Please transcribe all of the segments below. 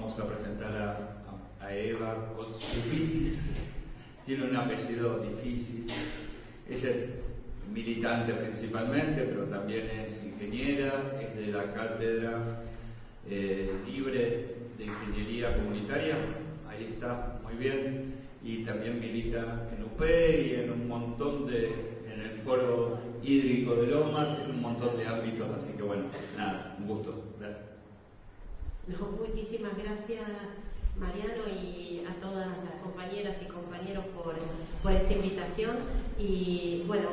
vamos a presentar a Eva Kotsubitis. Tiene un apellido difícil. Ella es militante principalmente, pero también es ingeniera, es de la Cátedra Libre de Ingeniería Comunitaria. Ahí está, muy bien. Y también milita en UP y en un montón en el Foro Hídrico de Lomas, en un montón de ámbitos. Así que bueno, nada, un gusto. Gracias. No, muchísimas gracias, Mariano, y a todas las compañeras y compañeros por esta invitación. Y bueno,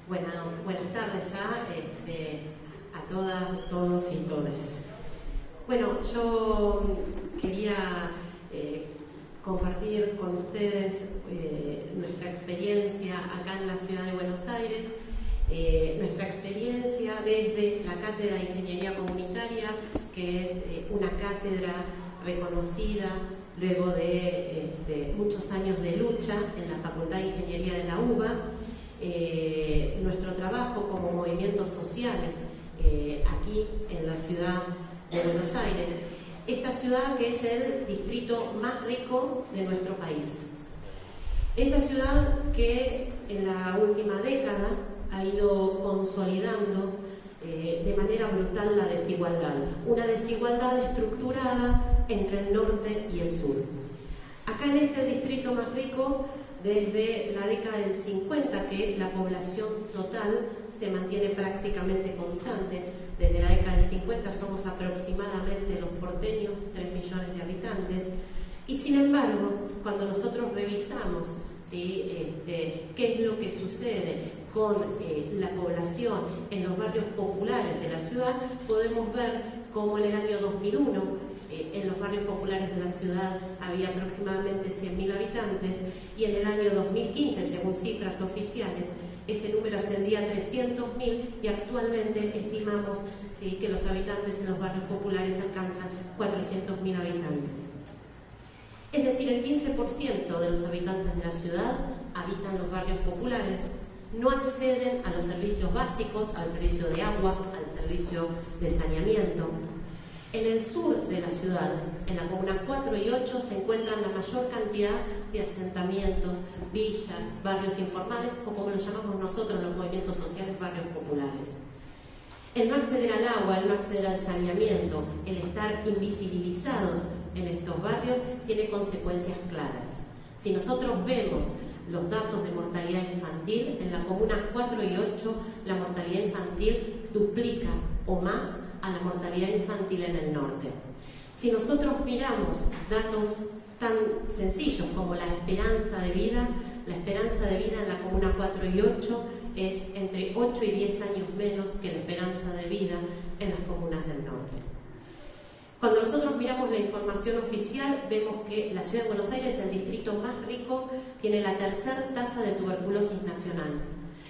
buenas tardes ya a todas, todos y todes. Bueno, yo quería compartir con ustedes nuestra experiencia acá en la ciudad de Buenos Aires, nuestra experiencia desde la Cátedra de Ingeniería Comunitaria, que es una cátedra reconocida luego de muchos años de lucha en la Facultad de Ingeniería de la UBA, nuestro trabajo como movimientos sociales aquí en la ciudad de Buenos Aires, esta ciudad que es el distrito más rico de nuestro país. Esta ciudad que en la última década ha ido consolidando de manera brutal la desigualdad, una desigualdad estructurada entre el norte y el sur. Acá en este distrito más rico, desde la década del 50, que la población total se mantiene prácticamente constante, desde la década del 50 somos aproximadamente los porteños 3 millones de habitantes, y sin embargo, cuando nosotros revisamos qué es lo que sucede con la población en los barrios populares de la ciudad, podemos ver cómo en el año 2001 en los barrios populares de la ciudad había aproximadamente 100.000 habitantes y en el año 2015, según cifras oficiales, ese número ascendía a 300.000 y actualmente estimamos que los habitantes en los barrios populares alcanzan 400.000 habitantes. Es decir, el 15% de los habitantes de la ciudad habitan los barrios populares, no acceden a los servicios básicos, al servicio de agua, al servicio de saneamiento. En el sur de la ciudad, en la comuna 4 y 8, se encuentran la mayor cantidad de asentamientos, villas, barrios informales, o como lo llamamos nosotros los movimientos sociales, barrios populares. El no acceder al agua, el no acceder al saneamiento, el estar invisibilizados en estos barrios tiene consecuencias claras. Si nosotros vemos los datos de mortalidad infantil, en la comuna 4 y 8 la mortalidad infantil duplica o más a la mortalidad infantil en el norte. Si nosotros miramos datos tan sencillos como la esperanza de vida en la comuna 4 y 8 es entre 8 y 10 años menos que la esperanza de vida en las comunas del norte. Cuando nosotros miramos la información oficial, vemos que la ciudad de Buenos Aires, el distrito más rico, tiene la tercera tasa de tuberculosis nacional.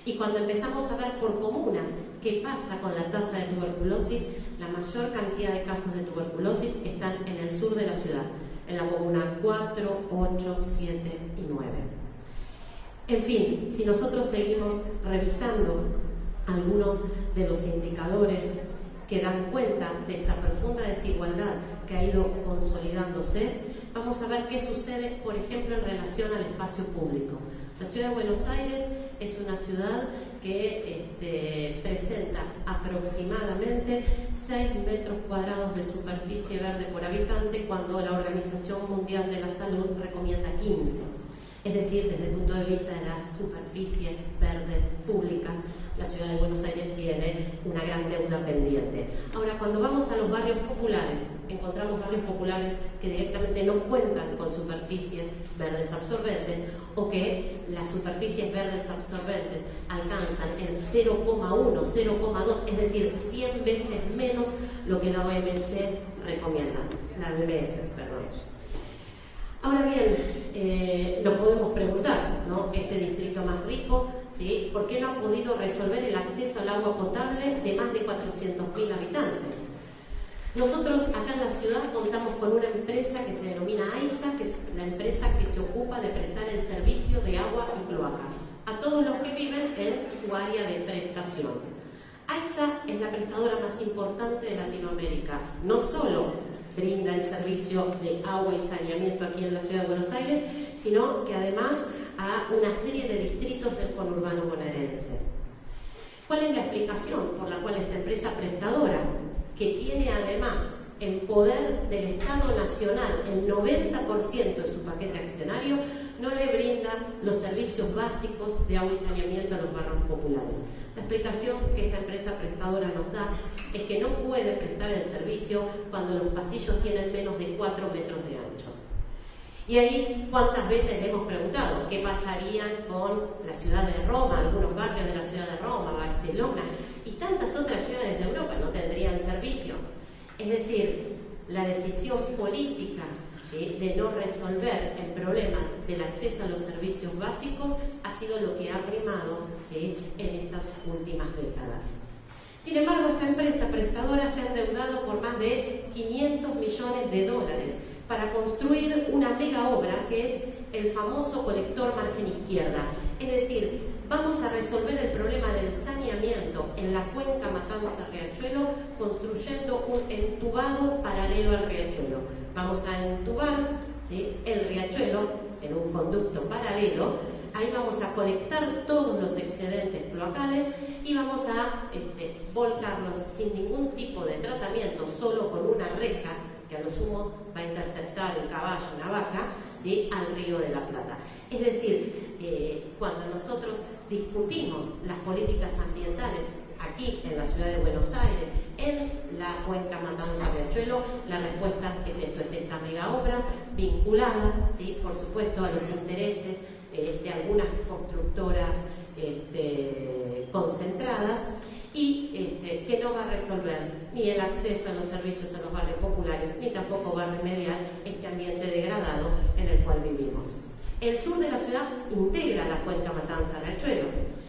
Y cuando empezamos a ver por comunas qué pasa con la tasa de tuberculosis, la mayor cantidad de casos de tuberculosis están en el sur de la ciudad, en la comuna 4, 8, 7 y 9. En fin, si nosotros seguimos revisando algunos de los indicadores que dan cuenta de esta profunda desigualdad que ha ido consolidándose, vamos a ver qué sucede, por ejemplo, en relación al espacio público. La ciudad de Buenos Aires es una ciudad que presenta aproximadamente 6 metros cuadrados de superficie verde por habitante, cuando la Organización Mundial de la Salud recomienda 15. Es decir, desde el punto de vista de las superficies verdes públicas, la ciudad de Buenos Aires tiene una gran deuda pendiente. Ahora, cuando vamos a los barrios populares, encontramos barrios populares que directamente no cuentan con superficies verdes absorbentes, o que las superficies verdes absorbentes alcanzan el 0,1, 0,2, es decir, 100 veces menos lo que la OMS recomienda. La OMS, perdón. Ahora bien, nos podemos preguntar, ¿no? Este distrito más rico, ¿sí? ¿Por qué no ha podido resolver el acceso al agua potable de más de 400.000 habitantes? Nosotros acá en la ciudad contamos con una empresa que se denomina AISA, que es la empresa que se ocupa de prestar el servicio de agua y cloaca a todos los que viven en su área de prestación. AISA es la prestadora más importante de Latinoamérica, no solo brinda el servicio de agua y saneamiento aquí en la ciudad de Buenos Aires, sino que además a una serie de distritos del conurbano bonaerense. ¿Cuál es la explicación por la cual esta empresa prestadora, que tiene además en poder del Estado Nacional el 90% de su paquete accionario, no le brinda los servicios básicos de agua y saneamiento a los barrios populares? La explicación que esta empresa prestadora nos da es que no puede prestar el servicio cuando los pasillos tienen menos de 4 metros de ancho. Y ahí, ¿cuántas veces le hemos preguntado qué pasaría con la ciudad de Roma, algunos barrios de la ciudad de Roma, Barcelona y tantas otras ciudades de Europa no tendrían servicio? Es decir, la decisión política, ¿sí?, de no resolver el problema del acceso a los servicios básicos ha sido lo que ha primado, ¿sí?, en estas últimas décadas. Sin embargo, esta empresa prestadora se ha endeudado por más de 500 millones de dólares para construir una mega obra que es el famoso colector margen izquierda. Es decir, vamos a resolver el problema del saneamiento en la cuenca Matanza-Riachuelo construyendo un entubado paralelo al riachuelo. Vamos a entubar, ¿sí?, el riachuelo en un conducto paralelo. Ahí vamos a colectar todos los excedentes cloacales y vamos a volcarlos sin ningún tipo de tratamiento, solo con una reja que a lo sumo va a interceptar un caballo, una vaca, ¿sí?, al Río de la Plata. Es decir, cuando nosotros discutimos las políticas ambientales aquí en la ciudad de Buenos Aires, en la cuenca Matanza-Riachuelo, la respuesta es esto, es esta mega obra vinculada, ¿sí?, por supuesto, a los intereses de algunas constructoras concentradas y que no va a resolver ni el acceso a los servicios a los barrios populares, ni tampoco va a remediar este ambiente degradado en el cual vivimos. El sur de la ciudad integra la cuenca Matanza-Riachuelo,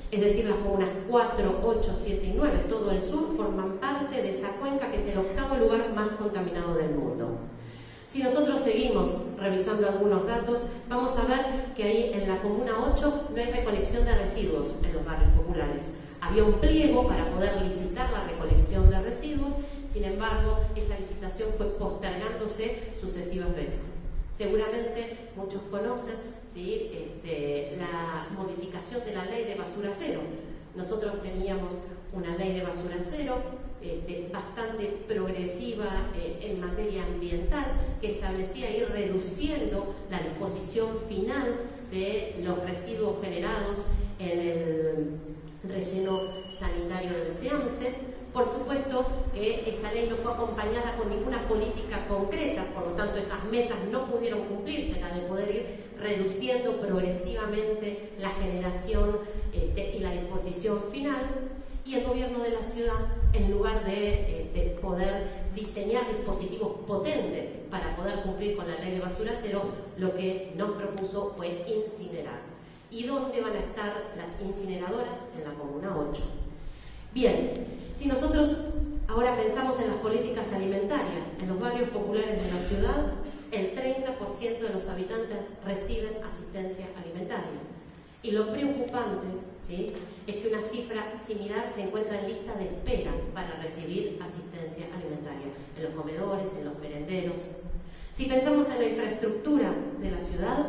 es decir, las comunas 4, 8, 7 y 9, todo el sur forman parte de esa cuenca que es el 8º lugar más contaminado del mundo. Si nosotros seguimos revisando algunos datos, vamos a ver que ahí en la comuna 8 no hay recolección de residuos en los barrios populares. Había un pliego para poder licitar la recolección de residuos, sin embargo, esa licitación fue postergándose sucesivas veces. Seguramente muchos conocen, ¿sí?, la modificación de la ley de basura cero. Nosotros teníamos una ley de basura cero bastante progresiva en materia ambiental, que establecía ir reduciendo la disposición final de los residuos generados en el relleno sanitario del SEAMSE. Por supuesto que esa ley no fue acompañada con ninguna política concreta, por lo tanto esas metas no pudieron cumplirse, la de poder ir reduciendo progresivamente la generación y la disposición final. Y el gobierno de la ciudad, en lugar de poder diseñar dispositivos potentes para poder cumplir con la ley de basura cero, lo que nos propuso fue incinerar. ¿Y dónde van a estar las incineradoras? En la comuna 8. Bien, si nosotros ahora pensamos en las políticas alimentarias, en los barrios populares de la ciudad, el 30% de los habitantes reciben asistencia alimentaria. Y lo preocupante, ¿sí?, es que una cifra similar se encuentra en lista de espera para recibir asistencia alimentaria, en los comedores, en los merenderos. Si pensamos en la infraestructura de la ciudad,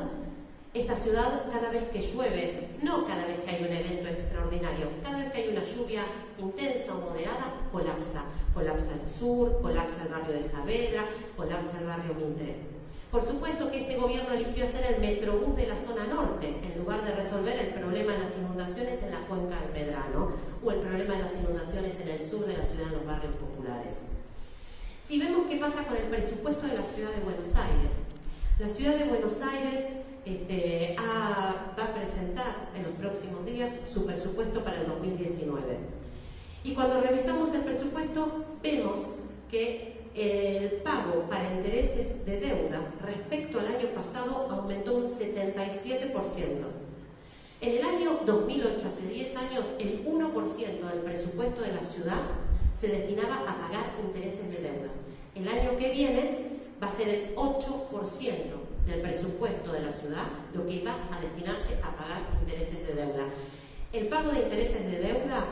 esta ciudad, cada vez que llueve, no cada vez que hay un evento extraordinario, cada vez que hay una lluvia intensa o moderada, colapsa. Colapsa el sur, colapsa el barrio de Saavedra, colapsa el barrio Mitre. Por supuesto que este gobierno eligió hacer el Metrobús de la zona norte, en lugar de resolver el problema de las inundaciones en la cuenca del Medrano o el problema de las inundaciones en el sur de la ciudad, en los barrios populares. Si vemos qué pasa con el presupuesto de la ciudad de Buenos Aires, la ciudad de Buenos Aires va a presentar en los próximos días su presupuesto para el 2019. Y cuando revisamos el presupuesto, vemos que el pago para intereses de deuda respecto al año pasado aumentó un 77%. En el año 2008, hace 10 años, el 1% del presupuesto de la ciudad se destinaba a pagar intereses de deuda. El año que viene va a ser el 8% del presupuesto de la ciudad lo que va a destinarse a pagar intereses de deuda. El pago de intereses de deuda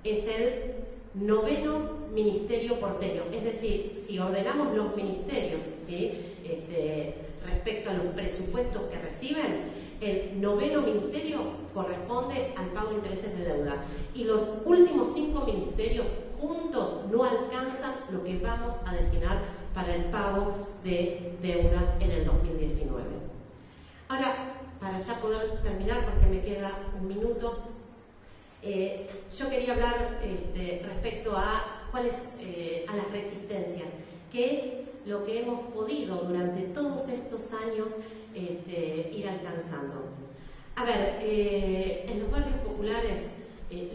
es el 9º ministerio porteño. Es decir, si ordenamos los ministerios, ¿sí? Respecto a los presupuestos que reciben, el 9º ministerio corresponde al pago de intereses de deuda. Y los últimos 5 ministerios juntos no alcanzan lo que vamos a destinar para el pago de deuda en el 2019. Ahora, para ya poder terminar, porque me queda un minuto, yo quería hablar respecto a cuáles, a las resistencias, que es lo que hemos podido durante todos estos años ir alcanzando. A ver, en los barrios populares,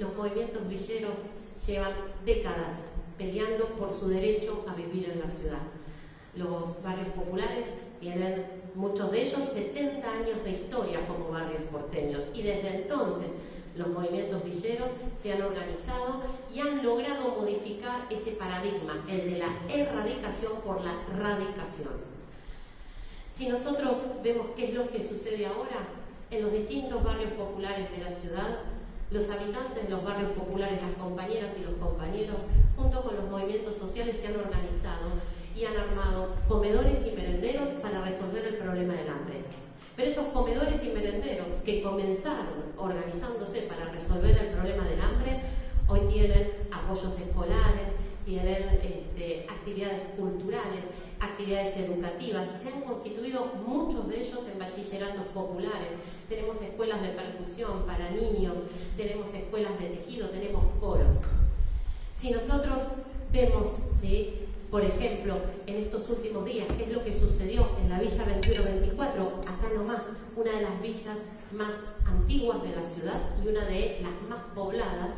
los movimientos villeros llevan décadas peleando por su derecho a vivir en la ciudad. Los barrios populares tienen, muchos de ellos, 70 años de historia como barrios porteños, y desde entonces los movimientos villeros se han organizado y han logrado modificar ese paradigma, el de la erradicación por la radicación. Si nosotros vemos qué es lo que sucede ahora, en los distintos barrios populares de la ciudad, los habitantes de los barrios populares, las compañeras y los compañeros, junto con los movimientos sociales, se han organizado y han armado comedores y merenderos para resolver el problema del hambre. Pero esos comedores y merenderos que comenzaron organizándose para resolver el problema del hambre, hoy tienen apoyos escolares, tienen actividades culturales, actividades educativas. Se han constituido muchos de ellos en bachilleratos populares. Tenemos escuelas de percusión para niños, tenemos escuelas de tejido, tenemos coros. Si nosotros vemos, ¿sí?, por ejemplo, en estos últimos días, qué es lo que sucedió en la Villa 2124, acá nomás, una de las villas más antiguas de la ciudad y una de las más pobladas,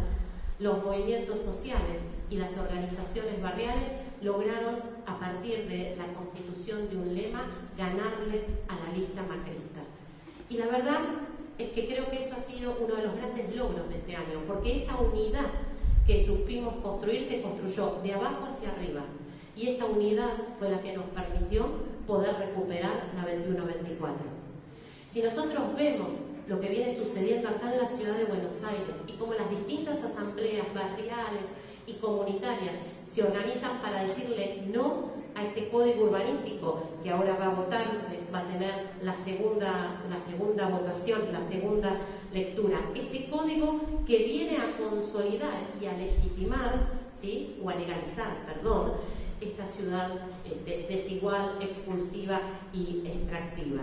los movimientos sociales y las organizaciones barriales lograron, a partir de la constitución de un lema, ganarle a la lista macrista. Y la verdad es que creo que eso ha sido uno de los grandes logros de este año, porque esa unidad que supimos construir se construyó de abajo hacia arriba. Y esa unidad fue la que nos permitió poder recuperar la 2124. Si nosotros vemos lo que viene sucediendo acá en la ciudad de Buenos Aires y cómo las distintas asambleas barriales y comunitarias se organizan para decirle no a este código urbanístico que ahora va a votarse, va a tener la segunda votación, la segunda lectura. Este código que viene a consolidar y a legitimar, ¿sí?, o a legalizar, perdón, esta ciudad desigual, expulsiva y extractiva.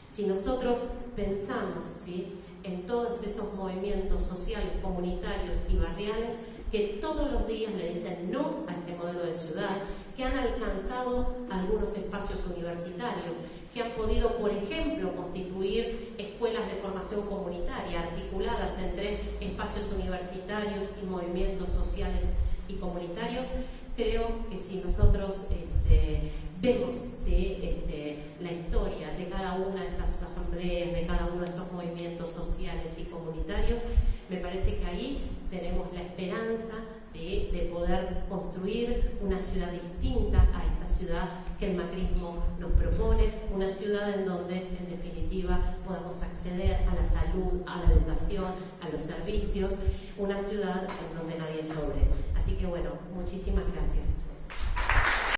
Si nosotros pensamos, ¿sí?, en todos esos movimientos sociales, comunitarios y barriales que todos los días le dicen no a este modelo de ciudad, que han alcanzado algunos espacios universitarios, que han podido, por ejemplo, constituir escuelas de formación comunitaria articuladas entre espacios universitarios y movimientos sociales y comunitarios, creo que si nosotros vemos, ¿sí?, la historia de cada una de estas asambleas, de cada uno de estos movimientos sociales y comunitarios, me parece que ahí tenemos la esperanza, ¿sí?, de poder construir una ciudad distinta a esta ciudad que el macrismo nos propone, una ciudad en donde, en definitiva, podamos acceder a la salud, a la educación, a los servicios, una ciudad en donde nadie sobre. Así que bueno, muchísimas gracias.